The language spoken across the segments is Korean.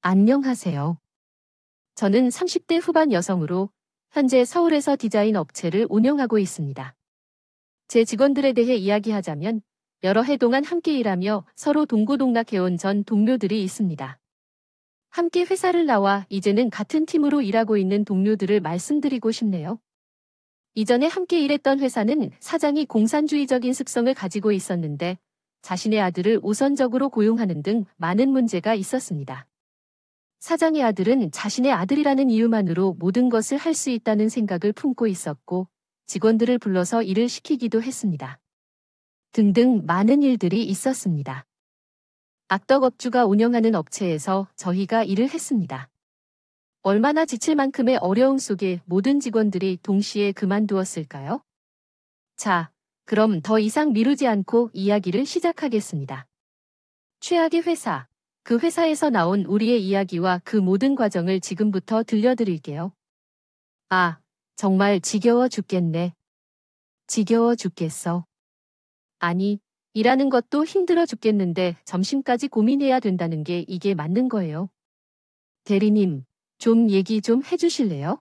안녕하세요. 저는 30대 후반 여성으로 현재 서울에서 디자인 업체를 운영하고 있습니다. 제 직원들에 대해 이야기하자면 여러 해 동안 함께 일하며 서로 동고동락해온 전 동료들이 있습니다. 함께 회사를 나와 이제는 같은 팀으로 일하고 있는 동료들을 말씀드리고 싶네요. 이전에 함께 일했던 회사는 사장이 공산주의적인 습성을 가지고 있었는데 자신의 아들을 우선적으로 고용하는 등 많은 문제가 있었습니다. 사장의 아들은 자신의 아들이라는 이유만으로 모든 것을 할 수 있다는 생각을 품고 있었고 직원들을 불러서 일을 시키기도 했습니다. 등등 많은 일들이 있었습니다. 악덕업주가 운영하는 업체에서 저희가 일을 했습니다. 얼마나 지칠 만큼의 어려움 속에 모든 직원들이 동시에 그만두었을까요? 자, 그럼 더 이상 미루지 않고 이야기를 시작하겠습니다. 최악의 회사. 그 회사에서 나온 우리의 이야기와 그 모든 과정을 지금부터 들려드릴게요. 아, 정말 지겨워 죽겠네. 지겨워 죽겠어. 아니, 일하는 것도 힘들어 죽겠는데 점심까지 고민해야 된다는 게 이게 맞는 거예요. 대리님, 좀 얘기 좀 해주실래요?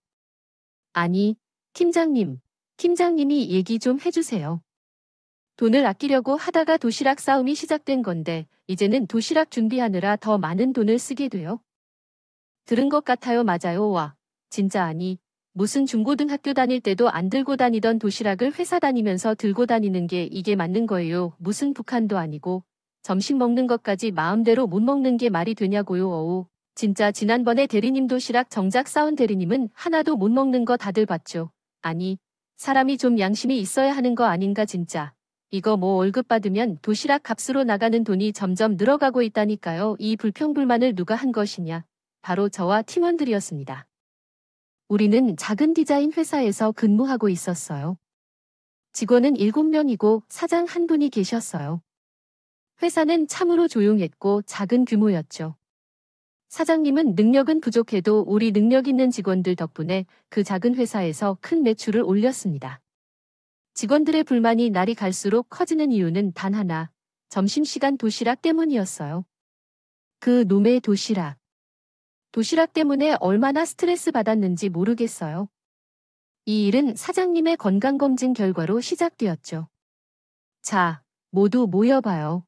아니, 팀장님이 얘기 좀 해주세요. 돈을 아끼려고 하다가 도시락 싸움이 시작된 건데 이제는 도시락 준비하느라 더 많은 돈을 쓰게 돼요. 들은 것 같아요. 맞아요. 와, 진짜 아니. 무슨 중고등학교 다닐 때도 안 들고 다니던 도시락을 회사 다니면서 들고 다니는 게 이게 맞는 거예요. 무슨 북한도 아니고 점심 먹는 것까지 마음대로 못 먹는 게 말이 되냐고요. 어우, 진짜 지난번에 대리님 도시락 정작 싸운 대리님은 하나도 못 먹는 거 다들 봤죠. 아니, 사람이 좀 양심이 있어야 하는 거 아닌가 진짜. 이거 뭐 월급 받으면 도시락 값으로 나가는 돈이 점점 늘어가고 있다니까요. 이 불평불만을 누가 한 것이냐. 바로 저와 팀원들이었습니다. 우리는 작은 디자인 회사에서 근무하고 있었어요. 직원은 7명이고 사장 한 분이 계셨어요. 회사는 참으로 조용했고 작은 규모였죠. 사장님은 능력은 부족해도 우리 능력 있는 직원들 덕분에 그 작은 회사에서 큰 매출을 올렸습니다. 직원들의 불만이 날이 갈수록 커지는 이유는 단 하나, 점심시간 도시락 때문이었어요. 그 놈의 도시락. 도시락 때문에 얼마나 스트레스 받았는지 모르겠어요. 이 일은 사장님의 건강검진 결과로 시작되었죠. 자, 모두 모여봐요.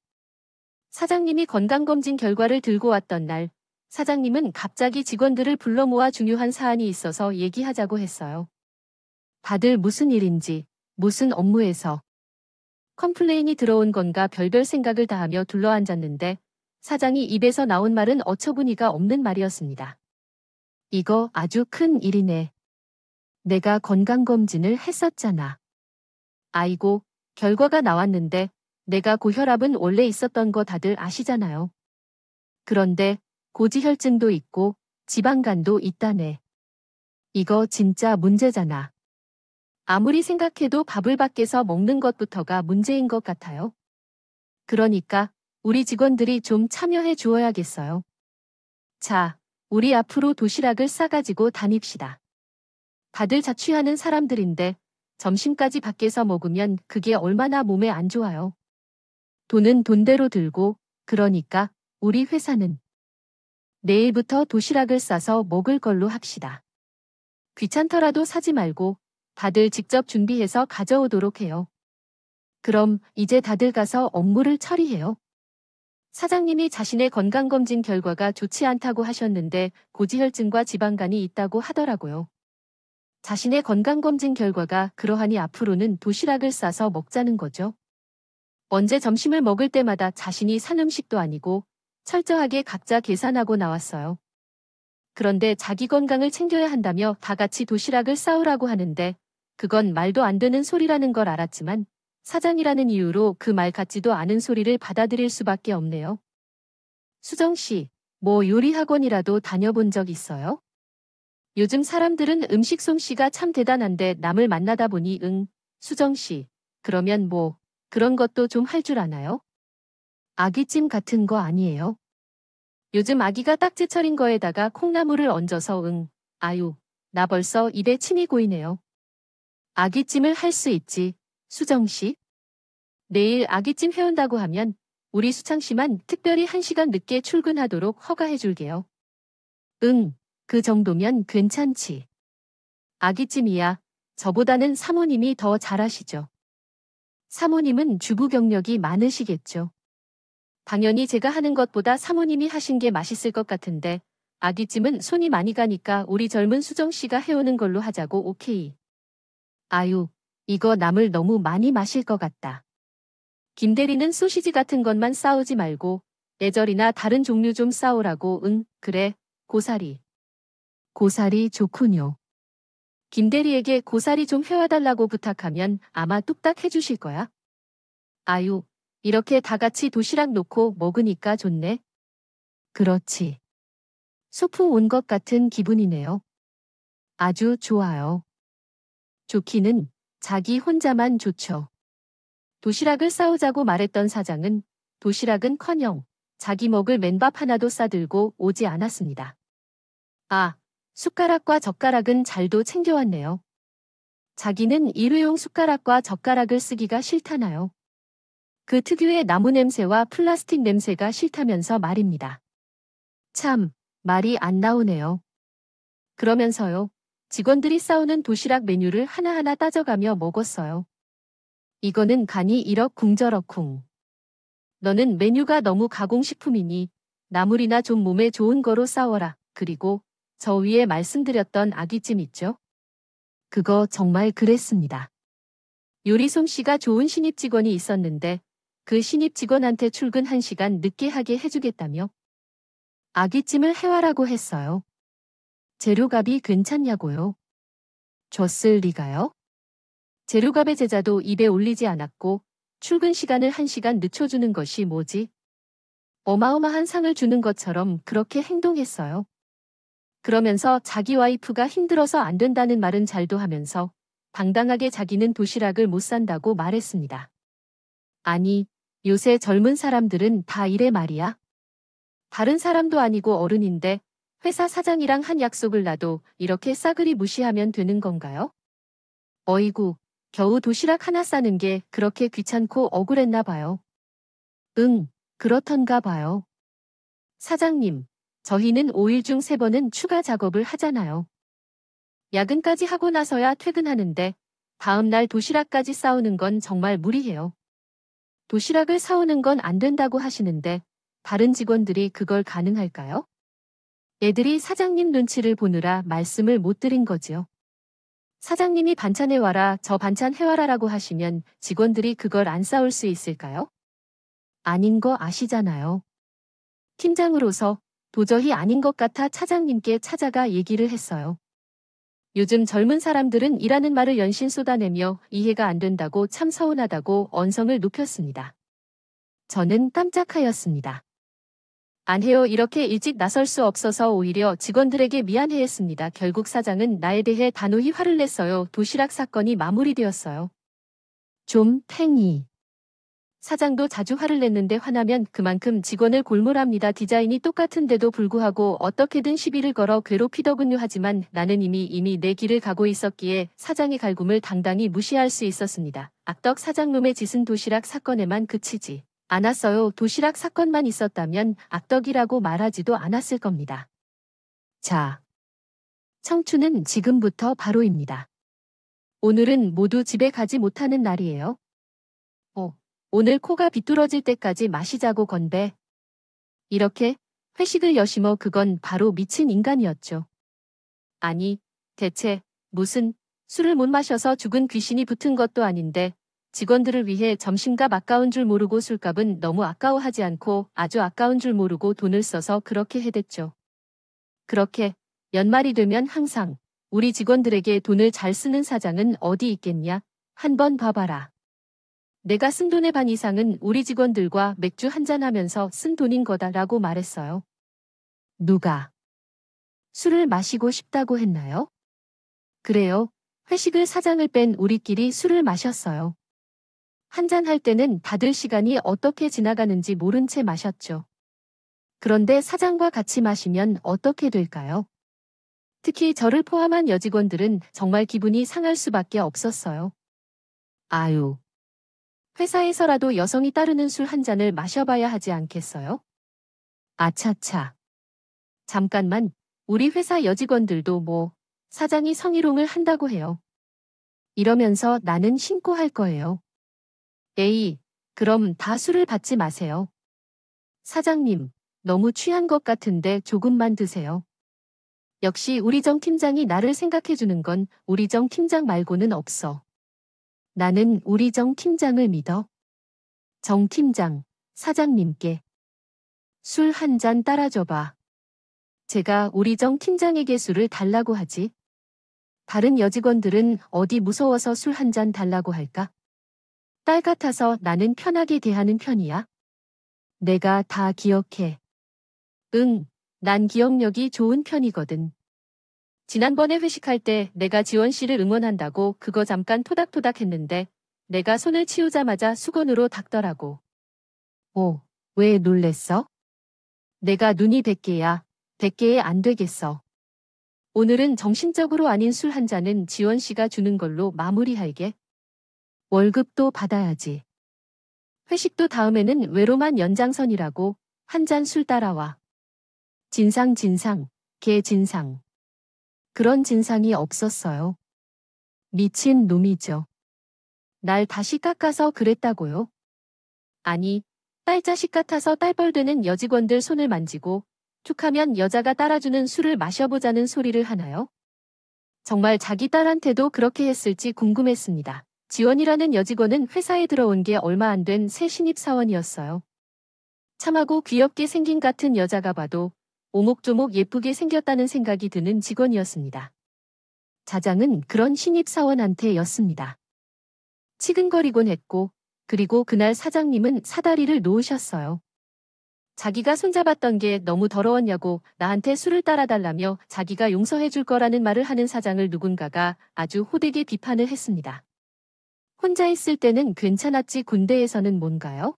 사장님이 건강검진 결과를 들고 왔던 날, 사장님은 갑자기 직원들을 불러 모아 중요한 사안이 있어서 얘기하자고 했어요. 다들 무슨 일인지, 무슨 업무에서 컴플레인이 들어온 건가 별별 생각을 다하며 둘러앉았는데 사장이 입에서 나온 말은 어처구니가 없는 말이었습니다. 이거 아주 큰 일이네. 내가 건강검진을 했었잖아. 아이고, 결과가 나왔는데 내가 고혈압은 원래 있었던 거 다들 아시잖아요. 그런데 고지혈증도 있고 지방간도 있다네. 이거 진짜 문제잖아. 아무리 생각해도 밥을 밖에서 먹는 것부터가 문제인 것 같아요. 그러니까 우리 직원들이 좀 참여해 주어야겠어요. 자, 우리 앞으로 도시락을 싸가지고 다닙시다. 다들 자취하는 사람들인데 점심까지 밖에서 먹으면 그게 얼마나 몸에 안 좋아요. 돈은 돈대로 들고 그러니까 우리 회사는 내일부터 도시락을 싸서 먹을 걸로 합시다. 귀찮더라도 사지 말고 다들 직접 준비해서 가져오도록 해요. 그럼 이제 다들 가서 업무를 처리해요. 사장님이 자신의 건강검진 결과가 좋지 않다고 하셨는데 고지혈증과 지방간이 있다고 하더라고요. 자신의 건강검진 결과가 그러하니 앞으로는 도시락을 싸서 먹자는 거죠. 언제 점심을 먹을 때마다 자신이 산 음식도 아니고 철저하게 각자 계산하고 나왔어요. 그런데 자기 건강을 챙겨야 한다며 다 같이 도시락을 싸우라고 하는데 그건 말도 안 되는 소리라는 걸 알았지만 사장이라는 이유로 그 말 같지도 않은 소리를 받아들일 수밖에 없네요. 수정 씨, 뭐 요리 학원이라도 다녀본 적 있어요? 요즘 사람들은 음식 솜씨가 참 대단한데 남을 만나다 보니 수정 씨, 그러면 뭐 그런 것도 좀 할 줄 아나요? 아귀찜 같은 거 아니에요? 요즘 아기가 딱지철인 거에다가 콩나물을 얹어서 아유, 나 벌써 입에 침이 고이네요. 아귀찜을 할 수 있지, 수정 씨? 내일 아귀찜 해온다고 하면 우리 수창 씨만 특별히 1시간 늦게 출근하도록 허가해 줄게요. 응, 그 정도면 괜찮지. 아기찜이야. 저보다는 사모님이 더 잘하시죠. 사모님은 주부 경력이 많으시겠죠. 당연히 제가 하는 것보다 사모님이 하신 게 맛있을 것 같은데 아기찜은 손이 많이 가니까 우리 젊은 수정 씨가 해오는 걸로 하자고. 오케이. 아유, 이거 나물 너무 많이 마실 것 같다. 김대리는 소시지 같은 것만 싸우지 말고 애절이나 다른 종류 좀 싸우라고. 응, 그래. 고사리. 고사리 좋군요. 김대리에게 고사리 좀 해와달라고 부탁하면 아마 뚝딱 해주실 거야. 아유, 이렇게 다 같이 도시락 놓고 먹으니까 좋네. 그렇지. 소풍 온 것 같은 기분이네요. 아주 좋아요. 좋기는 자기 혼자만 좋죠. 도시락을 싸우자고 말했던 사장은 도시락은커녕 자기 먹을 맨밥 하나도 싸들고 오지 않았습니다. 아, 숟가락과 젓가락은 잘도 챙겨왔네요. 자기는 일회용 숟가락과 젓가락을 쓰기가 싫다나요. 그 특유의 나무 냄새와 플라스틱 냄새가 싫다면서 말입니다. 참, 말이 안 나오네요. 그러면서요, 직원들이 싸우는 도시락 메뉴를 하나하나 따져가며 먹었어요. 이거는 간이 이럭쿵저럭쿵. 너는 메뉴가 너무 가공식품이니 나물이나 좀 몸에 좋은 거로 싸워라. 그리고 저 위에 말씀드렸던 아기찜 있죠? 그거 정말 그랬습니다. 요리 솜씨가 좋은 신입 직원이 있었는데 그 신입 직원한테 출근 1시간 늦게 하게 해주겠다며 아기찜을 해와라고 했어요. 재료값이 괜찮냐고요? 줬을 리가요? 재료값의 제자도 입에 올리지 않았고 출근 시간을 1시간 늦춰주는 것이 뭐지? 어마어마한 상을 주는 것처럼 그렇게 행동했어요. 그러면서 자기 와이프가 힘들어서 안 된다는 말은 잘도 하면서 당당하게 자기는 도시락을 못 산다고 말했습니다. 아니, 요새 젊은 사람들은 다 이래 말이야. 다른 사람도 아니고 어른인데 회사 사장이랑 한 약속을 놔도 이렇게 싸그리 무시하면 되는 건가요? 어이구, 겨우 도시락 하나 싸는 게 그렇게 귀찮고 억울했나 봐요. 응, 그렇던가 봐요. 사장님, 저희는 5일 중 3번은 추가 작업을 하잖아요. 야근까지 하고 나서야 퇴근하는데 다음 날 도시락까지 싸우는 건 정말 무리해요. 도시락을 사오는 건 안 된다고 하시는데 다른 직원들이 그걸 가능할까요? 애들이 사장님 눈치를 보느라 말씀을 못 드린 거지요. 사장님이 반찬 해와라, 저 반찬 해와라라고 하시면 직원들이 그걸 안 싸올 수 있을까요? 아닌 거 아시잖아요. 팀장으로서 도저히 아닌 것 같아 차장님께 찾아가 얘기를 했어요. 요즘 젊은 사람들은 이라는 말을 연신 쏟아내며 이해가 안 된다고 참 서운하다고 언성을 높였습니다. 저는 깜짝하였습니다. 안 해요. 이렇게 일찍 나설 수 없어서 오히려 직원들에게 미안해했습니다. 결국 사장은 나에 대해 단호히 화를 냈어요. 도시락 사건이 마무리되었어요. 좀 팽이. 사장도 자주 화를 냈는데 화나면 그만큼 직원을 골몰합니다. 디자인이 똑같은데도 불구하고 어떻게든 시비를 걸어 괴롭히더군요. 하지만 나는 이미 내 길을 가고 있었기에 사장의 갈굼을 당당히 무시할 수 있었습니다. 악덕 사장놈의 짓은 도시락 사건에만 그치지 않았어요. 도시락 사건만 있었다면 악덕이라고 말하지도 않았을 겁니다. 자, 청춘은 지금부터 바로입니다. 오늘은 모두 집에 가지 못하는 날이에요. 오늘 코가 비뚤어질 때까지 마시자고 건배. 이렇게 회식을 여심어 그건 바로 미친 인간이었죠. 아니, 대체 무슨 술을 못 마셔서 죽은 귀신이 붙은 것도 아닌데 직원들을 위해 점심값 아까운 줄 모르고 술값은 너무 아까워하지 않고 아주 아까운 줄 모르고 돈을 써서 그렇게 해댔죠. 그렇게 연말이 되면 항상 우리 직원들에게 돈을 잘 쓰는 사장은 어디 있겠냐? 한번 봐봐라. 내가 쓴 돈의 반 이상은 우리 직원들과 맥주 한잔하면서 쓴 돈인 거다라고 말했어요. 누가? 술을 마시고 싶다고 했나요? 그래요. 회식을 사장을 뺀 우리끼리 술을 마셨어요. 한잔할 때는 다들 시간이 어떻게 지나가는지 모른 채 마셨죠. 그런데 사장과 같이 마시면 어떻게 될까요? 특히 저를 포함한 여직원들은 정말 기분이 상할 수밖에 없었어요. 아유. 회사에서라도 여성이 따르는 술 한 잔을 마셔봐야 하지 않겠어요? 아차차. 잠깐만, 우리 회사 여직원들도 뭐 사장이 성희롱을 한다고 해요. 이러면서 나는 신고할 거예요. 에이, 그럼 다 술을 받지 마세요. 사장님, 너무 취한 것 같은데 조금만 드세요. 역시 우리 정 팀장이 나를 생각해주는 건 우리 정 팀장 말고는 없어. 나는 우리 정 팀장을 믿어. 정 팀장, 사장님께 술 한 잔 따라줘봐. 제가 우리 정 팀장에게 술을 달라고 하지. 다른 여직원들은 어디 무서워서 술 한 잔 달라고 할까? 딸 같아서 나는 편하게 대하는 편이야. 내가 다 기억해. 응, 난 기억력이 좋은 편이거든. 지난번에 회식할 때 내가 지원 씨를 응원한다고 그거 잠깐 토닥토닥 했는데 내가 손을 치우자마자 수건으로 닦더라고. 오, 왜 놀랬어? 내가 눈이 100개야. 100개에 안 되겠어. 오늘은 정신적으로 아닌 술 한 잔은 지원 씨가 주는 걸로 마무리할게. 월급도 받아야지. 회식도 다음에는 외로만 연장선이라고 한 잔 술 따라와. 진상, 개 진상. 그런 진상이 없었어요. 미친 놈이죠. 날 다시 깎아서 그랬다고요? 아니, 딸자식 같아서 딸벌되는 여직원들 손을 만지고 툭하면 여자가 따라주는 술을 마셔보자는 소리를 하나요? 정말 자기 딸한테도 그렇게 했을지 궁금했습니다. 지원이라는 여직원은 회사에 들어온 게 얼마 안 된 새 신입사원이었어요. 참하고 귀엽게 생긴 같은 여자가 봐도 오목조목 예쁘게 생겼다는 생각이 드는 직원이었습니다. 자장은 그런 신입사원한테였습니다. 치근거리곤 했고, 그리고 그날 사장님은 사다리를 놓으셨어요. 자기가 손잡았던 게 너무 더러웠냐고 나한테 술을 따라달라며 자기가 용서해 줄 거라는 말을 하는 사장을 누군가가 아주 호되게 비판을 했습니다. 혼자 있을 때는 괜찮았지 군대에서는 뭔가요?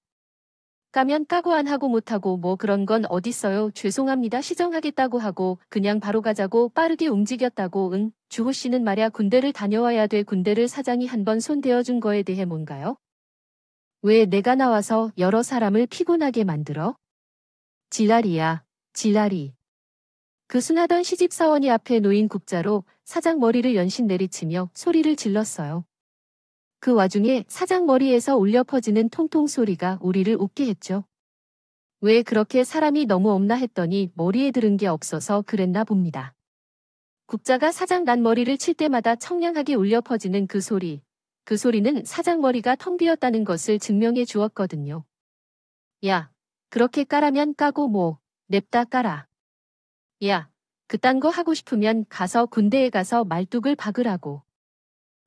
까면 까고 안 하고 못하고 뭐 그런 건 어딨어요. 죄송합니다. 시정하겠다고 하고 그냥 바로 가자고 빠르게 움직였다고. 응, 주호 씨는 말야 군대를 다녀와야 돼. 군대를 사장이 한번 손대어준 거에 대해 뭔가요? 왜 내가 나와서 여러 사람을 피곤하게 만들어? 지랄이야, 지랄이. 그 순하던 시집사원이 앞에 놓인 국자로 사장 머리를 연신 내리치며 소리를 질렀어요. 그 와중에 사장 머리에서 울려 퍼지는 통통 소리가 우리를 웃게 했죠. 왜 그렇게 사람이 너무 없나 했더니 머리에 들은 게 없어서 그랬나 봅니다. 국자가 사장 난 머리를 칠 때마다 청량하게 울려 퍼지는 그 소리. 그 소리는 사장 머리가 텅 비었다는 것을 증명해 주었거든요. 야, 그렇게 까라면 까고 뭐, 냅다 까라. 야, 그딴 거 하고 싶으면 가서 군대에 가서 말뚝을 박으라고.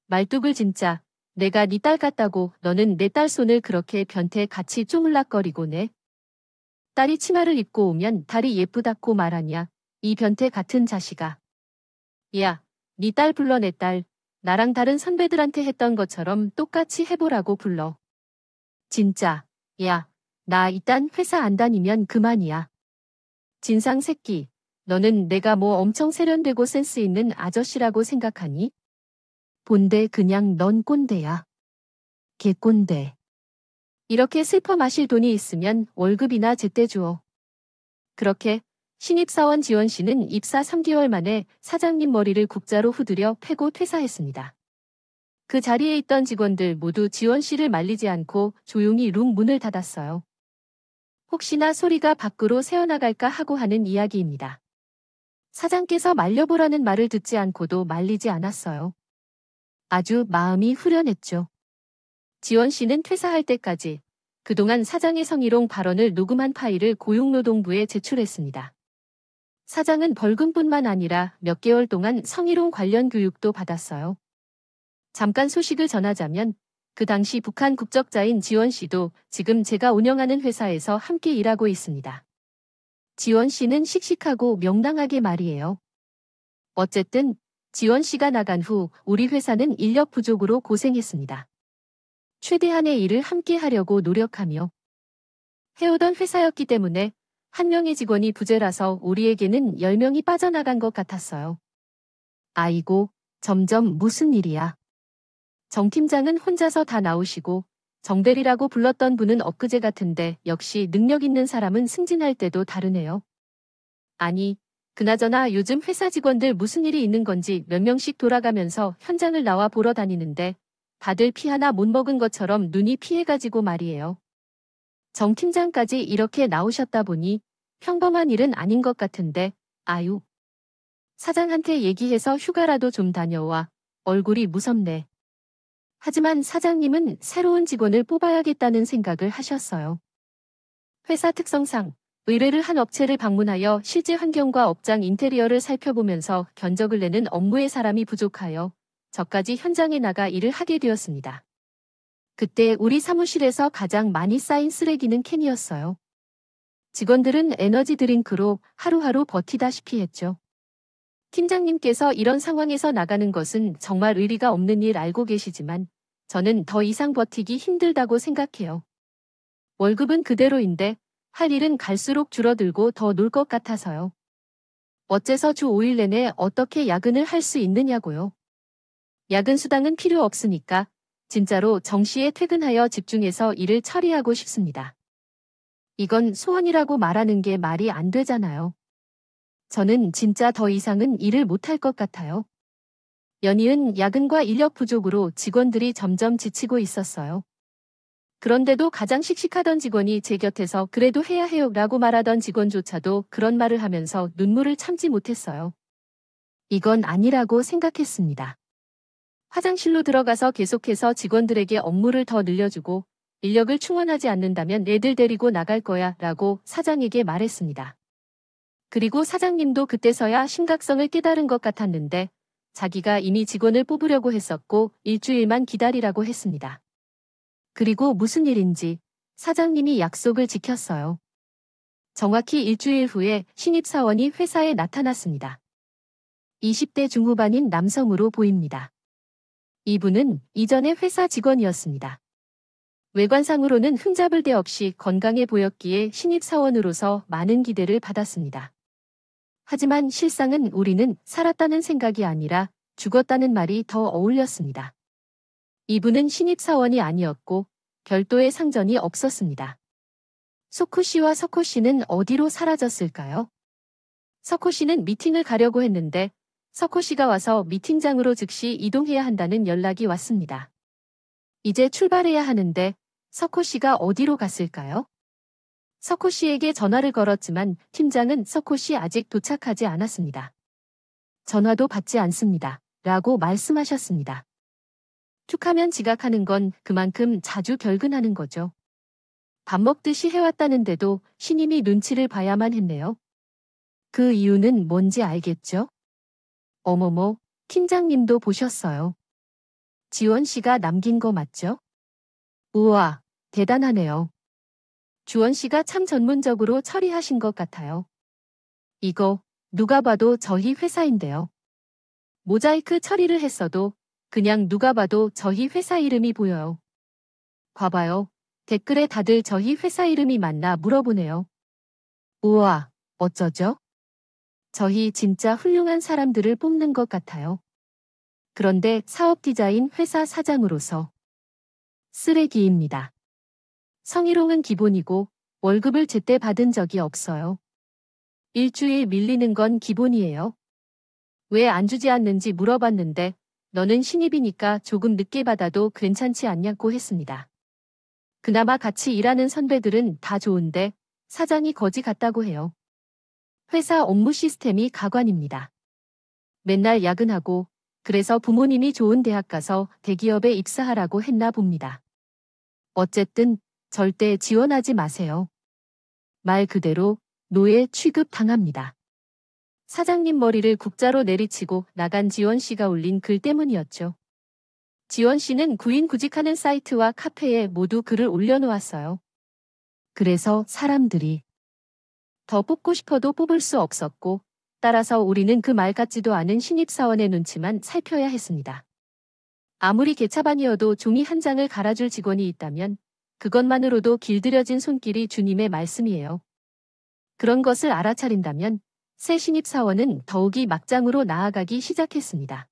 말뚝을 진짜. 내가 네 딸 같다고 너는 내 딸 손을 그렇게 변태 같이 쪼물락거리고 내. 딸이 치마를 입고 오면 다리 예쁘다고 말하냐. 이 변태 같은 자식아. 야, 네 딸 불러 내 딸. 나랑 다른 선배들한테 했던 것처럼 똑같이 해보라고 불러. 진짜. 야, 나 이딴 회사 안 다니면 그만이야. 진상 새끼. 너는 내가 뭐 엄청 세련되고 센스 있는 아저씨라고 생각하니? 본데 그냥 넌 꼰대야. 개꼰대. 이렇게 슬퍼 마실 돈이 있으면 월급이나 제때 주어. 그렇게 신입사원 지원 씨는 입사 3개월 만에 사장님 머리를 국자로 후드려 패고 퇴사했습니다. 그 자리에 있던 직원들 모두 지원 씨를 말리지 않고 조용히 룸 문을 닫았어요. 혹시나 소리가 밖으로 새어나갈까 하고 하는 이야기입니다. 사장께서 말려보라는 말을 듣지 않고도 말리지 않았어요. 아주 마음이 후련했죠. 지원 씨는 퇴사할 때까지 그동안 사장의 성희롱 발언을 녹음한 파일을 고용노동부에 제출했습니다. 사장은 벌금뿐만 아니라 몇 개월 동안 성희롱 관련 교육도 받았어요. 잠깐 소식을 전하자면 그 당시 북한 국적자인 지원 씨도 지금 제가 운영하는 회사에서 함께 일하고 있습니다. 지원 씨는 씩씩하고 명랑하게 말이에요. 어쨌든 지원 씨가 나간 후 우리 회사는 인력 부족으로 고생했습니다. 최대한의 일을 함께 하려고 노력하며 해오던 회사였기 때문에 한 명의 직원이 부재라서 우리에게는 10명이 빠져나간 것 같았어요. 아이고, 점점 무슨 일이야. 정 팀장은 혼자서 다 나오시고 정대리라고 불렀던 분은 엊그제 같은데 역시 능력 있는 사람은 승진할 때도 다르네요. 아니, 그나저나 요즘 회사 직원들 무슨 일이 있는 건지 몇 명씩 돌아가면서 현장을 나와 보러 다니는데 다들 피 하나 못 먹은 것처럼 눈이 피해가지고 말이에요. 정 팀장까지 이렇게 나오셨다 보니 평범한 일은 아닌 것 같은데, 아유. 사장한테 얘기해서 휴가라도 좀 다녀와. 얼굴이 무섭네. 하지만 사장님은 새로운 직원을 뽑아야겠다는 생각을 하셨어요. 회사 특성상 의뢰를 한 업체를 방문하여 실제 환경과 업장 인테리어를 살펴보면서 견적을 내는 업무에 사람이 부족하여 저까지 현장에 나가 일을 하게 되었습니다. 그때 우리 사무실에서 가장 많이 쌓인 쓰레기는 캔이었어요. 직원들은 에너지 드링크로 하루하루 버티다시피 했죠. 팀장님께서 이런 상황에서 나가는 것은 정말 의리가 없는 일 알고 계시지만 저는 더 이상 버티기 힘들다고 생각해요. 월급은 그대로인데 할 일은 갈수록 줄어들고 더 놀 것 같아서요. 어째서 주 5일 내내 어떻게 야근을 할 수 있느냐고요. 야근 수당은 필요 없으니까 진짜로 정시에 퇴근하여 집중해서 일을 처리하고 싶습니다. 이건 소원이라고 말하는 게 말이 안 되잖아요. 저는 진짜 더 이상은 일을 못할 것 같아요. 연이은 야근과 인력 부족으로 직원들이 점점 지치고 있었어요. 그런데도 가장 씩씩하던 직원이 제 곁에서 그래도 해야 해요 라고 말하던 직원조차도 그런 말을 하면서 눈물을 참지 못했어요. 이건 아니라고 생각했습니다. 화장실로 들어가서 계속해서 직원들에게 업무를 더 늘려주고 인력을 충원하지 않는다면 애들 데리고 나갈 거야 라고 사장에게 말했습니다. 그리고 사장님도 그때서야 심각성을 깨달은 것 같았는데 자기가 이미 직원을 뽑으려고 했었고 일주일만 기다리라고 했습니다. 그리고 무슨 일인지 사장님이 약속을 지켰어요. 정확히 일주일 후에 신입사원이 회사에 나타났습니다. 20대 중후반인 남성으로 보입니다. 이분은 이전의 회사 직원이었습니다. 외관상으로는 흠잡을 데 없이 건강해 보였기에 신입사원으로서 많은 기대를 받았습니다. 하지만 실상은 우리는 살았다는 생각이 아니라 죽었다는 말이 더 어울렸습니다. 이분은 신입사원이 아니었고 별도의 상전이 없었습니다. 소코 씨와 석호 씨는 어디로 사라졌을까요? 석호 씨는 미팅을 가려고 했는데 석호 씨가 와서 미팅장으로 즉시 이동해야 한다는 연락이 왔습니다. 이제 출발해야 하는데 석호 씨가 어디로 갔을까요? 석호 씨에게 전화를 걸었지만 팀장은 석호 씨 아직 도착하지 않았습니다. 전화도 받지 않습니다. 라고 말씀하셨습니다. 툭하면 지각하는 건 그만큼 자주 결근하는 거죠. 밥 먹듯이 해왔다는데도 신임이 눈치를 봐야만 했네요. 그 이유는 뭔지 알겠죠? 어머머, 팀장님도 보셨어요. 지원 씨가 남긴 거 맞죠? 우와, 대단하네요. 주원 씨가 참 전문적으로 처리하신 것 같아요. 이거 누가 봐도 저희 회사인데요. 모자이크 처리를 했어도 그냥 누가 봐도 저희 회사 이름이 보여요. 봐봐요. 댓글에 다들 저희 회사 이름이 맞나 물어보네요. 우와, 어쩌죠? 저희 진짜 훌륭한 사람들을 뽑는 것 같아요. 그런데 사업 디자인 회사 사장으로서 쓰레기입니다. 성희롱은 기본이고 월급을 제때 받은 적이 없어요. 일주일 밀리는 건 기본이에요. 왜 안 주지 않는지 물어봤는데 너는 신입이니까 조금 늦게 받아도 괜찮지 않냐고 했습니다. 그나마 같이 일하는 선배들은 다 좋은데 사장이 거지 같다고 해요. 회사 업무 시스템이 가관입니다. 맨날 야근하고 그래서 부모님이 좋은 대학 가서 대기업에 입사하라고 했나 봅니다. 어쨌든 절대 지원하지 마세요. 말 그대로 노예 취급 당합니다. 사장님 머리를 국자로 내리치고 나간 지원 씨가 올린 글 때문이었죠. 지원 씨는 구인 구직하는 사이트와 카페에 모두 글을 올려놓았어요. 그래서 사람들이 더 뽑고 싶어도 뽑을 수 없었고 따라서 우리는 그 말 같지도 않은 신입사원의 눈치만 살펴야 했습니다. 아무리 개차반이어도 종이 한 장을 갈아줄 직원이 있다면 그것만으로도 길들여진 손길이 주님의 말씀이에요. 그런 것을 알아차린다면 새 신입사원은 더욱이 막장으로 나아가기 시작했습니다.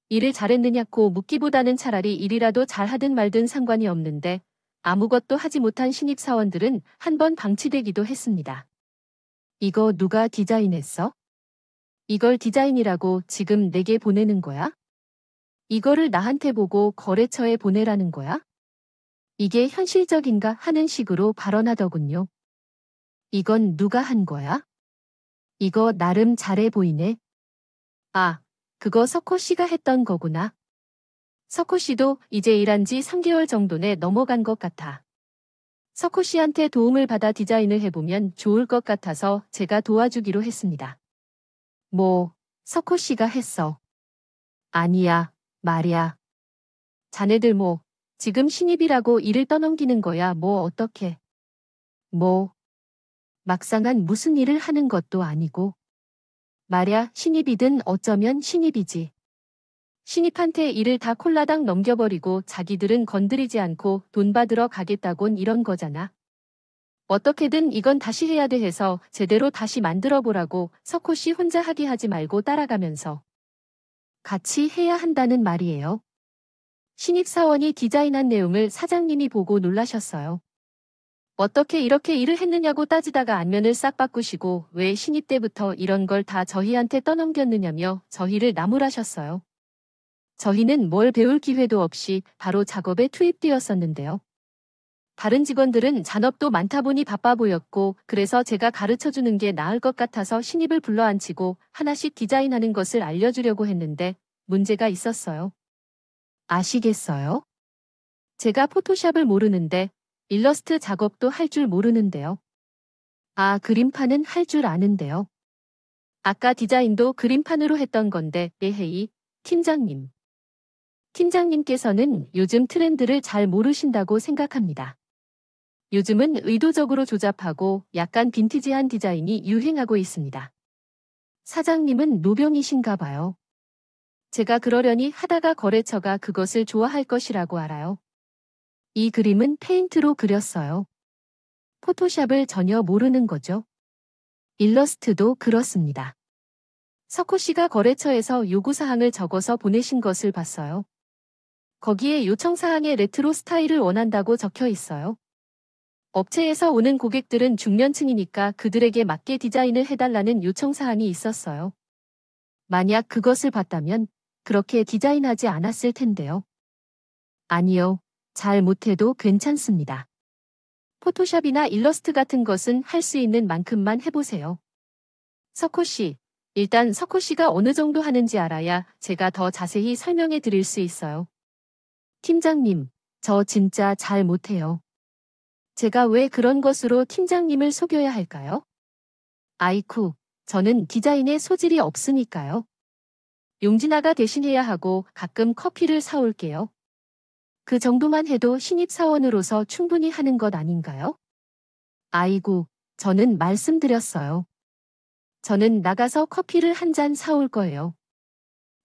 일을 잘했느냐고 묻기보다는 차라리 일이라도 잘하든 말든 상관이 없는데 아무것도 하지 못한 신입사원들은 한 번 방치되기도 했습니다. 이거 누가 디자인했어? 이걸 디자인이라고 지금 내게 보내는 거야? 이거를 나한테 보고 거래처에 보내라는 거야? 이게 현실적인가 하는 식으로 발언하더군요. 이건 누가 한 거야? 이거 나름 잘해 보이네. 아, 그거 석호 씨가 했던 거구나. 석호 씨도 이제 일한 지 3개월 정도네 넘어간 것 같아. 석호 씨한테 도움을 받아 디자인을 해보면 좋을 것 같아서 제가 도와주기로 했습니다. 뭐, 석호 씨가 했어. 아니야, 말이야. 자네들 뭐, 지금 신입이라고 일을 떠넘기는 거야 뭐 어떡해. 뭐, 막상한 무슨 일을 하는 것도 아니고. 말야 신입이든 어쩌면 신입이지. 신입한테 일을 다 콜라당 넘겨버리고 자기들은 건드리지 않고 돈 받으러 가겠다곤 이런 거잖아. 어떻게든 이건 다시 해야 돼 해서 제대로 다시 만들어 보라고 석호 씨 혼자 하게 하지 말고 따라가면서 같이 해야 한다는 말이에요. 신입사원이 디자인한 내용을 사장님이 보고 놀라셨어요. 어떻게 이렇게 일을 했느냐고 따지다가 안면을 싹 바꾸시고 왜 신입 때부터 이런 걸 다 저희한테 떠넘겼느냐며 저희를 나무라셨어요. 저희는 뭘 배울 기회도 없이 바로 작업에 투입되었었는데요. 다른 직원들은 잔업도 많다 보니 바빠 보였고 그래서 제가 가르쳐주는 게 나을 것 같아서 신입을 불러앉히고 하나씩 디자인하는 것을 알려주려고 했는데 문제가 있었어요. 아시겠어요? 제가 포토샵을 모르는데 일러스트 작업도 할 줄 모르는데요. 아, 그림판은 할 줄 아는데요. 아까 디자인도 그림판으로 했던 건데 에헤이, 팀장님. 팀장님께서는 요즘 트렌드를 잘 모르신다고 생각합니다. 요즘은 의도적으로 조잡하고 약간 빈티지한 디자인이 유행하고 있습니다. 사장님은 노병이신가 봐요. 제가 그러려니 하다가 거래처가 그것을 좋아할 것이라고 알아요. 이 그림은 페인트로 그렸어요. 포토샵을 전혀 모르는 거죠. 일러스트도 그렇습니다. 석호 씨가 거래처에서 요구사항을 적어서 보내신 것을 봤어요. 거기에 요청사항에 레트로 스타일을 원한다고 적혀 있어요. 업체에서 오는 고객들은 중년층이니까 그들에게 맞게 디자인을 해달라는 요청사항이 있었어요. 만약 그것을 봤다면 그렇게 디자인하지 않았을 텐데요. 아니요, 잘 못해도 괜찮습니다. 포토샵이나 일러스트 같은 것은 할 수 있는 만큼만 해보세요. 석호 씨, 일단 석호 씨가 어느 정도 하는지 알아야 제가 더 자세히 설명해 드릴 수 있어요. 팀장님, 저 진짜 잘 못해요. 제가 왜 그런 것으로 팀장님을 속여야 할까요? 아이쿠, 저는 디자인에 소질이 없으니까요. 용진아가 대신해야 하고 가끔 커피를 사올게요. 그 정도만 해도 신입사원으로서 충분히 하는 것 아닌가요? 아이고, 저는 말씀드렸어요. 저는 나가서 커피를 한 잔 사올 거예요.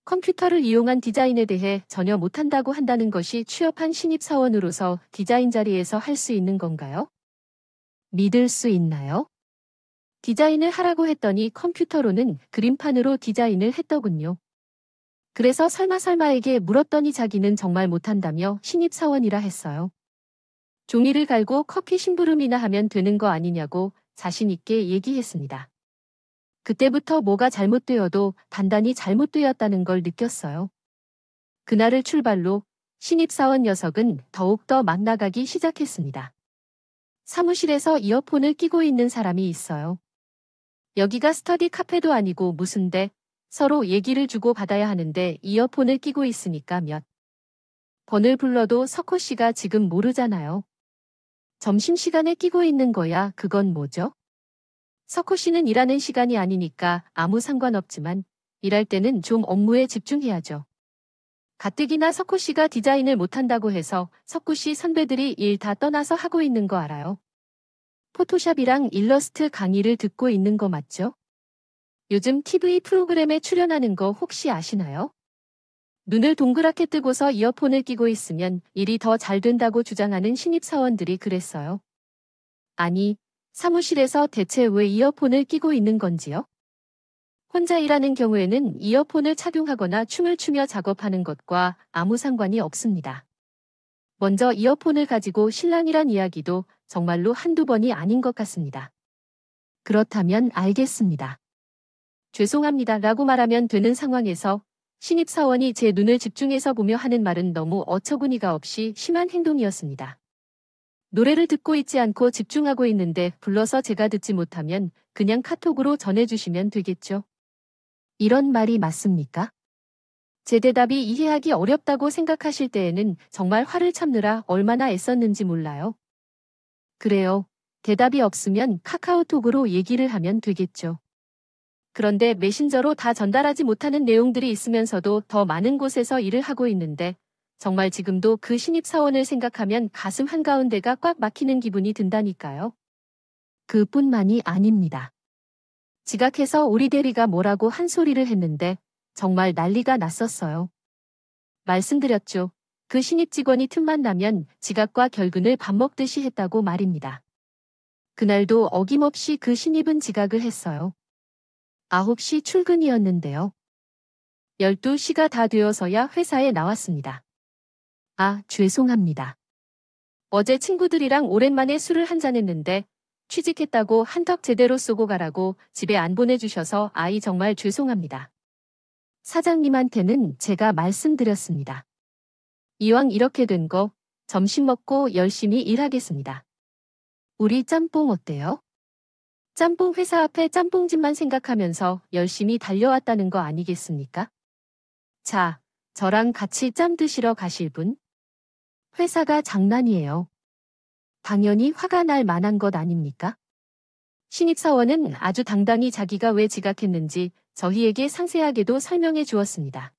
컴퓨터를 이용한 디자인에 대해 전혀 못한다고 한다는 것이 취업한 신입사원으로서 디자인 자리에서 할 수 있는 건가요? 믿을 수 있나요? 디자인을 하라고 했더니 컴퓨터로는 그림판으로 디자인을 했더군요. 그래서 설마에게 물었더니 자기는 정말 못한다며 신입사원이라 했어요. 종이를 갈고 커피 심부름이나 하면 되는 거 아니냐고 자신 있게 얘기했습니다. 그때부터 뭐가 잘못되어도 단단히 잘못되었다는 걸 느꼈어요. 그날을 출발로 신입사원 녀석은 더욱더 막 나가기 시작했습니다. 사무실에서 이어폰을 끼고 있는 사람이 있어요. 여기가 스터디 카페도 아니고 무슨데 서로 얘기를 주고 받아야 하는데 이어폰을 끼고 있으니까 몇 번을 불러도 석호 씨가 지금 모르잖아요. 점심시간에 끼고 있는 거야 그건 뭐죠? 석호 씨는 일하는 시간이 아니니까 아무 상관없지만 일할 때는 좀 업무에 집중해야죠. 가뜩이나 석호 씨가 디자인을 못한다고 해서 석호 씨 선배들이 일 다 떠나서 하고 있는 거 알아요? 포토샵이랑 일러스트 강의를 듣고 있는 거 맞죠? 요즘 TV 프로그램에 출연하는 거 혹시 아시나요? 눈을 동그랗게 뜨고서 이어폰을 끼고 있으면 일이 더 잘 된다고 주장하는 신입사원들이 그랬어요. 아니, 사무실에서 대체 왜 이어폰을 끼고 있는 건지요? 혼자 일하는 경우에는 이어폰을 착용하거나 춤을 추며 작업하는 것과 아무 상관이 없습니다. 먼저 이어폰을 가지고 실랑이란 이야기도 정말로 한두 번이 아닌 것 같습니다. 그렇다면 알겠습니다. 죄송합니다 라고 말하면 되는 상황에서 신입사원이 제 눈을 집중해서 보며 하는 말은 너무 어처구니가 없이 심한 행동이었습니다. 노래를 듣고 있지 않고 집중하고 있는데 불러서 제가 듣지 못하면 그냥 카톡으로 전해주시면 되겠죠. 이런 말이 맞습니까? 제 대답이 이해하기 어렵다고 생각하실 때에는 정말 화를 참느라 얼마나 애썼는지 몰라요. 그래요. 대답이 없으면 카카오톡으로 얘기를 하면 되겠죠. 그런데 메신저로 다 전달하지 못하는 내용들이 있으면서도 더 많은 곳에서 일을 하고 있는데 정말 지금도 그 신입사원을 생각하면 가슴 한가운데가 꽉 막히는 기분이 든다니까요. 그뿐만이 아닙니다. 지각해서 우리 대리가 뭐라고 한 소리를 했는데 정말 난리가 났었어요. 말씀드렸죠. 그 신입 직원이 틈만 나면 지각과 결근을 밥 먹듯이 했다고 말입니다. 그날도 어김없이 그 신입은 지각을 했어요. 9시 출근이었는데요. 12시가 다 되어서야 회사에 나왔습니다. 아, 죄송합니다. 어제 친구들이랑 오랜만에 술을 한잔했는데 취직했다고 한턱 제대로 쏘고 가라고 집에 안 보내주셔서 아이 정말 죄송합니다. 사장님한테는 제가 말씀드렸습니다. 이왕 이렇게 된 거 점심 먹고 열심히 일하겠습니다. 우리 짬뽕 어때요? 짬뽕 회사 앞에 짬뽕집만 생각하면서 열심히 달려왔다는 거 아니겠습니까? 자, 저랑 같이 짬 드시러 가실 분? 회사가 장난이에요. 당연히 화가 날 만한 것 아닙니까? 신입사원은 아주 당당히 자기가 왜 지각했는지 저희에게 상세하게도 설명해 주었습니다.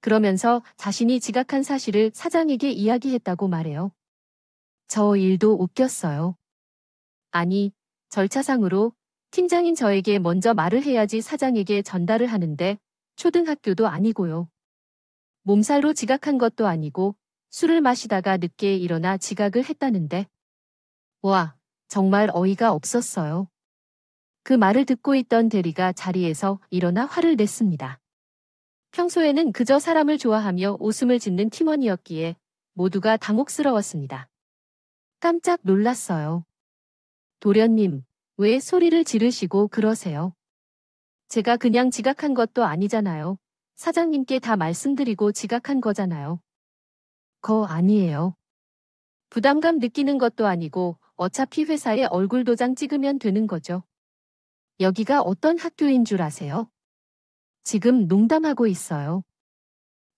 그러면서 자신이 지각한 사실을 사장에게 이야기했다고 말해요. 저 일도 웃겼어요. 아니, 절차상으로 팀장인 저에게 먼저 말을 해야지 사장에게 전달을 하는데 초등학교도 아니고요. 몸살로 지각한 것도 아니고 술을 마시다가 늦게 일어나 지각을 했다는데. 와, 정말 어이가 없었어요. 그 말을 듣고 있던 대리가 자리에서 일어나 화를 냈습니다. 평소에는 그저 사람을 좋아하며 웃음을 짓는 팀원이었기에 모두가 당혹스러웠습니다. 깜짝 놀랐어요. 도련님, 왜 소리를 지르시고 그러세요? 제가 그냥 지각한 것도 아니잖아요. 사장님께 다 말씀드리고 지각한 거잖아요. 거 아니에요. 부담감 느끼는 것도 아니고 어차피 회사에 얼굴 도장 찍으면 되는 거죠. 여기가 어떤 학교인 줄 아세요? 지금 농담하고 있어요.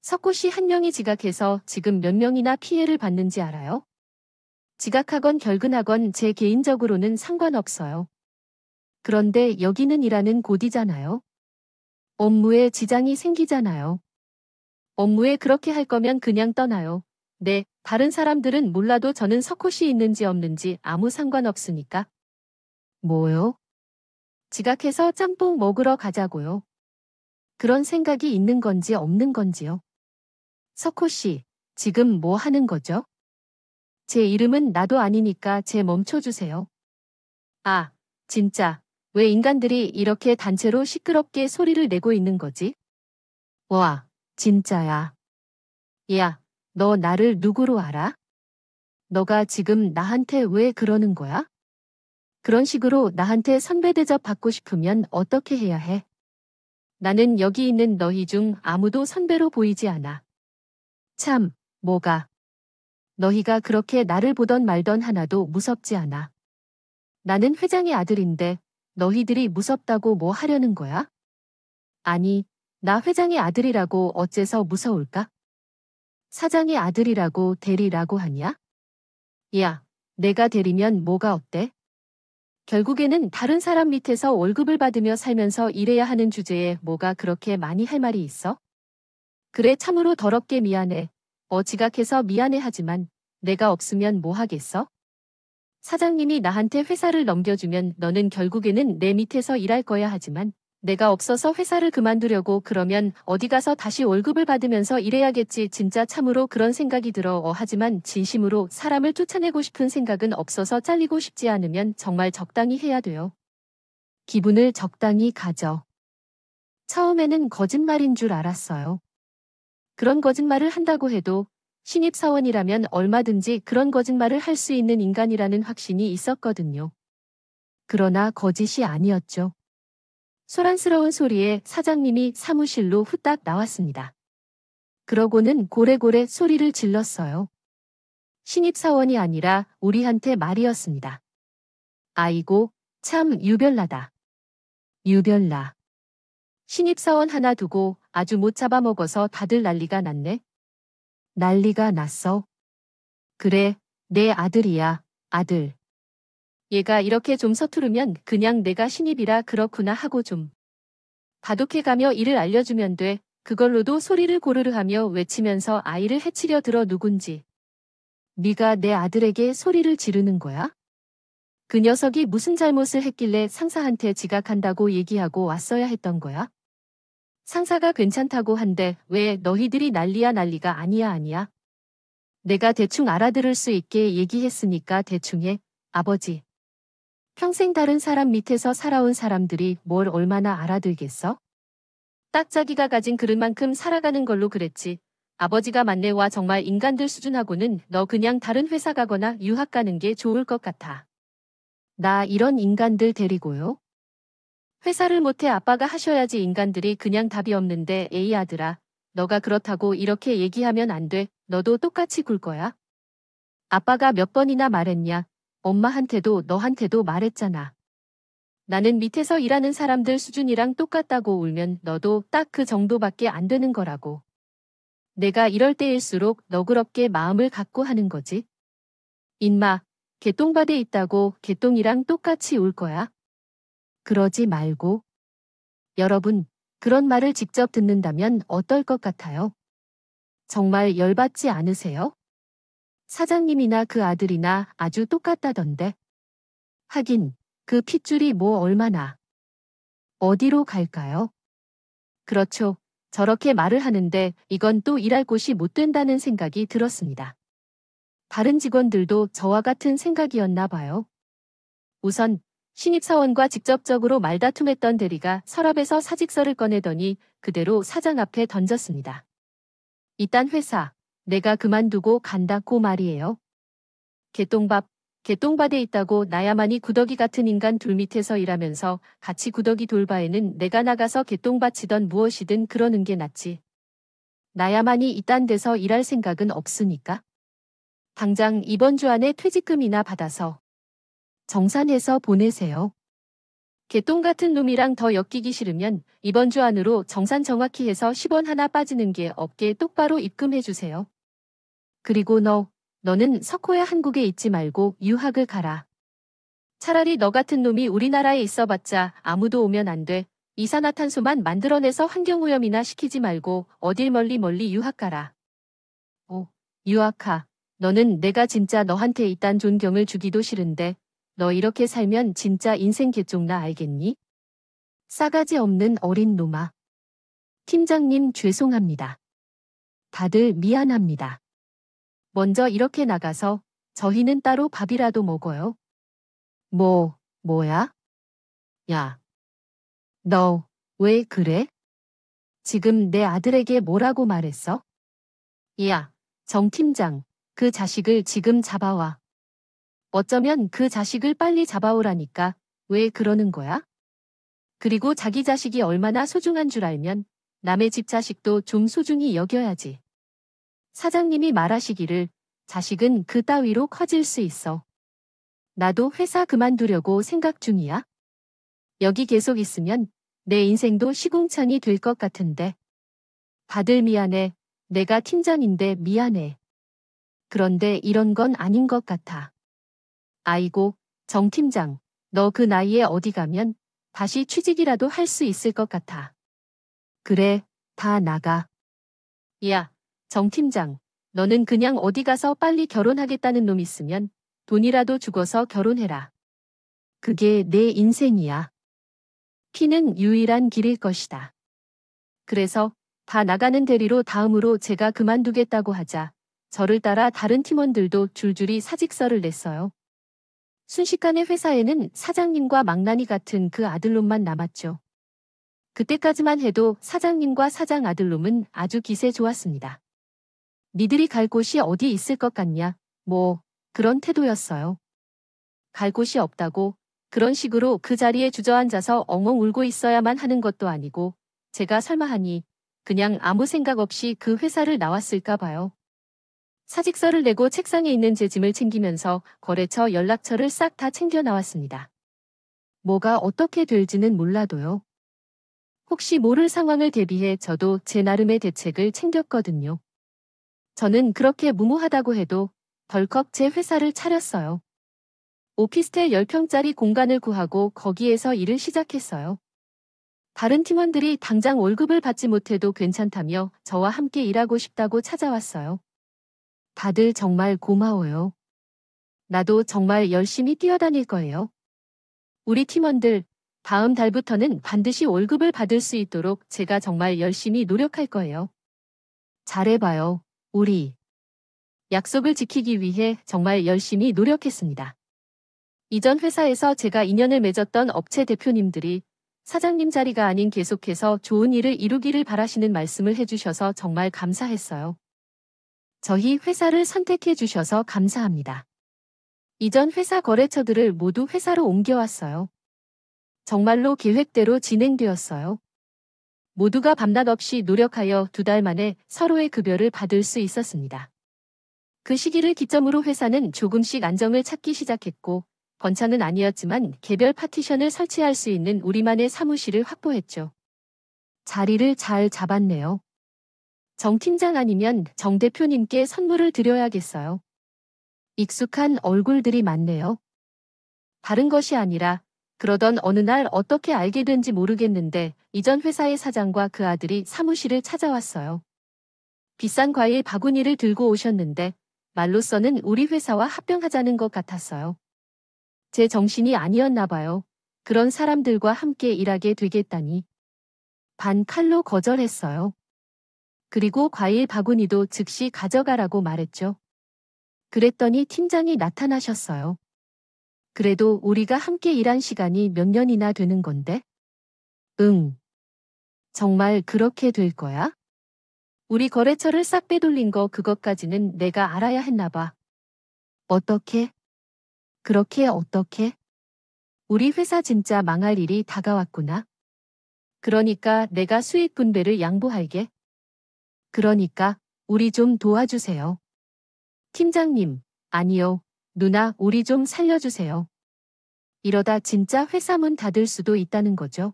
석호 씨 한 명이 지각해서 지금 몇 명이나 피해를 받는지 알아요? 지각하건 결근하건 제 개인적으로는 상관없어요. 그런데 여기는 일하는 곳이잖아요. 업무에 지장이 생기잖아요. 업무에 그렇게 할 거면 그냥 떠나요. 네, 다른 사람들은 몰라도 저는 석호 씨 있는지 없는지 아무 상관없으니까. 뭐요? 지각해서 짬뽕 먹으러 가자고요. 그런 생각이 있는 건지 없는 건지요. 석호 씨, 지금 뭐 하는 거죠? 제 이름은 나도 아니니까 제 멈춰주세요. 아, 진짜, 왜 인간들이 이렇게 단체로 시끄럽게 소리를 내고 있는 거지? 와, 진짜야. 야, 너 나를 누구로 알아? 너가 지금 나한테 왜 그러는 거야? 그런 식으로 나한테 선배 대접 받고 싶으면 어떻게 해야 해? 나는 여기 있는 너희 중 아무도 선배로 보이지 않아. 참, 뭐가. 너희가 그렇게 나를 보던 말던 하나도 무섭지 않아. 나는 회장의 아들인데 너희들이 무섭다고 뭐 하려는 거야? 아니, 나 회장의 아들이라고 어째서 무서울까? 사장의 아들이라고 대리라고 하냐? 야, 내가 대리면 뭐가 어때? 결국에는 다른 사람 밑에서 월급을 받으며 살면서 일해야 하는 주제에 뭐가 그렇게 많이 할 말이 있어? 그래 참으로 더럽게 미안해. 지각해서 미안해 하지만 내가 없으면 뭐 하겠어? 사장님이 나한테 회사를 넘겨주면 너는 결국에는 내 밑에서 일할 거야 하지만 내가 없어서 회사를 그만두려고 그러면 어디 가서 다시 월급을 받으면서 일해야겠지. 진짜 참으로 그런 생각이 들어. 하지만 진심으로 사람을 쫓아내고 싶은 생각은 없어서 잘리고 싶지 않으면 정말 적당히 해야 돼요. 기분을 적당히 가져. 처음에는 거짓말인 줄 알았어요. 그런 거짓말을 한다고 해도 신입사원이라면 얼마든지 그런 거짓말을 할 수 있는 인간이라는 확신이 있었거든요. 그러나 거짓이 아니었죠. 소란스러운 소리에 사장님이 사무실로 후딱 나왔습니다. 그러고는 고래고래 소리를 질렀어요. 신입사원이 아니라 우리한테 말이었습니다. 아이고, 참 유별나다. 유별나. 신입사원 하나 두고 아주 못 잡아먹어서 다들 난리가 났네. 난리가 났어. 그래, 내 아들이야, 아들. 얘가 이렇게 좀 서투르면 그냥 내가 신입이라 그렇구나 하고 좀 다독해가며 일을 알려주면 돼. 그걸로도 소리를 고르르 하며 외치면서 아이를 해치려 들어 누군지. 네가 내 아들에게 소리를 지르는 거야? 그 녀석이 무슨 잘못을 했길래 상사한테 지각한다고 얘기하고 왔어야 했던 거야? 상사가 괜찮다고 한데 왜 너희들이 난리가 아니야. 내가 대충 알아들을 수 있게 얘기했으니까 대충 해, 아버지. 평생 다른 사람 밑에서 살아온 사람들이 뭘 얼마나 알아들겠어? 딱 자기가 가진 그릇만큼 살아가는 걸로 그랬지. 아버지가 맞네. 와, 정말 인간들 수준하고는 너 그냥 다른 회사 가거나 유학 가는 게 좋을 것 같아. 나 이런 인간들 데리고요? 회사를 못해 아빠가 하셔야지. 인간들이 그냥 답이 없는데. 에이 아들아, 너가 그렇다고 이렇게 얘기하면 안 돼. 너도 똑같이 굴 거야. 아빠가 몇 번이나 말했냐. 엄마한테도 너한테도 말했잖아. 나는 밑에서 일하는 사람들 수준이랑 똑같다고. 울면 너도 딱 그 정도밖에 안 되는 거라고. 내가 이럴 때일수록 너그럽게 마음을 갖고 하는 거지. 인마, 개똥밭에 있다고 개똥이랑 똑같이 울 거야? 그러지 말고. 여러분, 그런 말을 직접 듣는다면 어떨 것 같아요? 정말 열받지 않으세요? 사장님이나 그 아들이나 아주 똑같다던데. 하긴, 그 핏줄이 뭐 얼마나. 어디로 갈까요? 그렇죠. 저렇게 말을 하는데 이건 또 일할 곳이 못 된다는 생각이 들었습니다. 다른 직원들도 저와 같은 생각이었나 봐요. 우선 신입사원과 직접적으로 말다툼했던 대리가 서랍에서 사직서를 꺼내더니 그대로 사장 앞에 던졌습니다. 이딴 회사, 내가 그만두고 간다고 말이에요. 개똥밭에 있다고 나야만이 구더기 같은 인간 둘 밑에서 일하면서 같이 구더기 돌 바에는 내가 나가서 개똥밭이든 무엇이든 그러는 게 낫지. 나야만이 이딴 데서 일할 생각은 없으니까. 당장 이번 주 안에 퇴직금이나 받아서 정산해서 보내세요. 개똥 같은 놈이랑 더 엮이기 싫으면 이번 주 안으로 정산 정확히 해서 10원 하나 빠지는 게 없게 똑바로 입금해주세요. 그리고 너는 석호야 한국에 있지 말고 유학을 가라. 차라리 너 같은 놈이 우리나라에 있어봤자 아무도 오면 안 돼. 이산화탄소만 만들어내서 환경오염이나 시키지 말고 어딜 멀리 유학 가라. 오, 유학하. 너는 내가 진짜 너한테 이딴 존경을 주기도 싫은데 너 이렇게 살면 진짜 인생 개쪽나 알겠니? 싸가지 없는 어린 놈아. 팀장님 죄송합니다. 다들 미안합니다. 먼저 이렇게 나가서 저희는 따로 밥이라도 먹어요. 뭐야? 야, 너 왜 그래? 지금 내 아들에게 뭐라고 말했어? 야, 정 팀장, 그 자식을 지금 잡아와. 어쩌면 그 자식을 빨리 잡아오라니까. 왜 그러는 거야? 그리고 자기 자식이 얼마나 소중한 줄 알면 남의 집 자식도 좀 소중히 여겨야지. 사장님이 말하시기를 자식은 그 따위로 커질 수 있어. 나도 회사 그만두려고 생각 중이야. 여기 계속 있으면 내 인생도 시궁창이 될 것 같은데. 다들 미안해. 내가 팀장인데 미안해. 그런데 이런 건 아닌 것 같아. 아이고, 정 팀장, 너 그 나이에 어디 가면 다시 취직이라도 할 수 있을 것 같아. 그래, 다 나가. 야, 정 팀장, 너는 그냥 어디 가서 빨리 결혼하겠다는 놈 있으면 돈이라도 주고서 결혼해라. 그게 내 인생이야. 피는 유일한 길일 것이다. 그래서 다 나가는 대리로 다음으로 제가 그만두겠다고 하자 저를 따라 다른 팀원들도 줄줄이 사직서를 냈어요. 순식간에 회사에는 사장님과 망나니 같은 그 아들놈만 남았죠. 그때까지만 해도 사장님과 사장 아들놈은 아주 기세 좋았습니다. 니들이 갈 곳이 어디 있을 것 같냐? 그런 태도였어요. 갈 곳이 없다고 그런 식으로 그 자리에 주저앉아서 엉엉 울고 있어야만 하는 것도 아니고 제가 설마 하니 그냥 아무 생각 없이 그 회사를 나왔을까 봐요. 사직서를 내고 책상에 있는 제 짐을 챙기면서 거래처 연락처를 싹 다 챙겨 나왔습니다. 뭐가 어떻게 될지는 몰라도요. 혹시 모를 상황을 대비해 저도 제 나름의 대책을 챙겼거든요. 저는 그렇게 무모하다고 해도 덜컥 제 회사를 차렸어요. 오피스텔 10평짜리 공간을 구하고 거기에서 일을 시작했어요. 다른 팀원들이 당장 월급을 받지 못해도 괜찮다며 저와 함께 일하고 싶다고 찾아왔어요. 다들 정말 고마워요. 나도 정말 열심히 뛰어다닐 거예요. 우리 팀원들, 다음 달부터는 반드시 월급을 받을 수 있도록 제가 정말 열심히 노력할 거예요. 잘해봐요, 우리. 약속을 지키기 위해 정말 열심히 노력했습니다. 이전 회사에서 제가 인연을 맺었던 업체 대표님들이 사장님 자리가 아닌 계속해서 좋은 일을 이루기를 바라시는 말씀을 해주셔서 정말 감사했어요. 저희 회사를 선택해 주셔서 감사합니다. 이전 회사 거래처들을 모두 회사로 옮겨왔어요. 정말로 계획대로 진행되었어요. 모두가 밤낮 없이 노력하여 2달 만에 서로의 급여를 받을 수 있었습니다. 그 시기를 기점으로 회사는 조금씩 안정을 찾기 시작했고 번창은 아니었지만 개별 파티션을 설치할 수 있는 우리만의 사무실을 확보했죠. 자리를 잘 잡았네요. 정 팀장 아니면 정 대표님께 선물을 드려야겠어요. 익숙한 얼굴들이 많네요. 다른 것이 아니라 그러던 어느 날 어떻게 알게 된지 모르겠는데 이전 회사의 사장과 그 아들이 사무실을 찾아왔어요. 비싼 과일 바구니를 들고 오셨는데 말로서는 우리 회사와 합병하자는 것 같았어요. 제 정신이 아니었나 봐요. 그런 사람들과 함께 일하게 되겠다니. 반칼로 거절했어요. 그리고 과일 바구니도 즉시 가져가라고 말했죠. 그랬더니 팀장이 나타나셨어요. 그래도 우리가 함께 일한 시간이 몇 년이나 되는 건데? 응. 정말 그렇게 될 거야? 우리 거래처를 싹 빼돌린 거 그것까지는 내가 알아야 했나 봐. 어떻게? 그렇게 어떻게? 우리 회사 진짜 망할 일이 다가왔구나. 그러니까 내가 수익 분배를 양보할게. 그러니까 우리 좀 도와주세요. 팀장님, 아니요. 누나, 우리 좀 살려주세요. 이러다 진짜 회사 문 닫을 수도 있다는 거죠.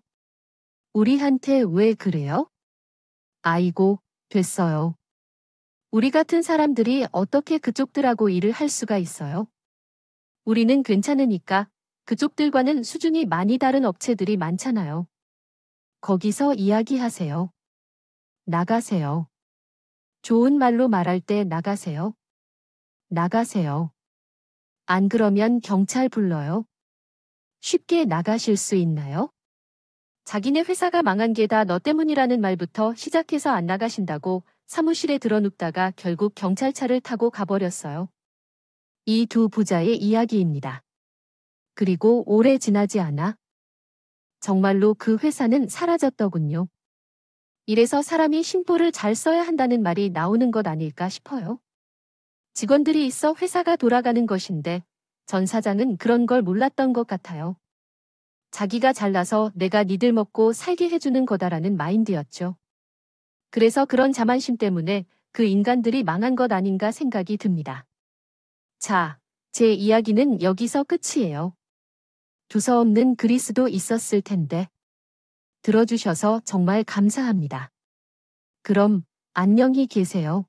우리한테 왜 그래요? 아이고, 됐어요. 우리 같은 사람들이 어떻게 그쪽들하고 일을 할 수가 있어요? 우리는 괜찮으니까 그쪽들과는 수준이 많이 다른 업체들이 많잖아요. 거기서 이야기하세요. 나가세요. 좋은 말로 말할 때 나가세요. 나가세요. 안 그러면 경찰 불러요. 쉽게 나가실 수 있나요? 자기네 회사가 망한 게 다 너 때문이라는 말부터 시작해서 안 나가신다고 사무실에 들어눕다가 결국 경찰차를 타고 가버렸어요. 이 두 부자의 이야기입니다. 그리고 오래 지나지 않아 정말로 그 회사는 사라졌더군요. 이래서 사람이 심보를 잘 써야 한다는 말이 나오는 것 아닐까 싶어요. 직원들이 있어 회사가 돌아가는 것인데 전 사장은 그런 걸 몰랐던 것 같아요. 자기가 잘나서 내가 니들 먹고 살게 해주는 거다라는 마인드였죠. 그래서 그런 자만심 때문에 그 인간들이 망한 것 아닌가 생각이 듭니다. 자, 제 이야기는 여기서 끝이에요. 두서없는 그리스도 있었을 텐데. 들어주셔서 정말 감사합니다. 그럼 안녕히 계세요.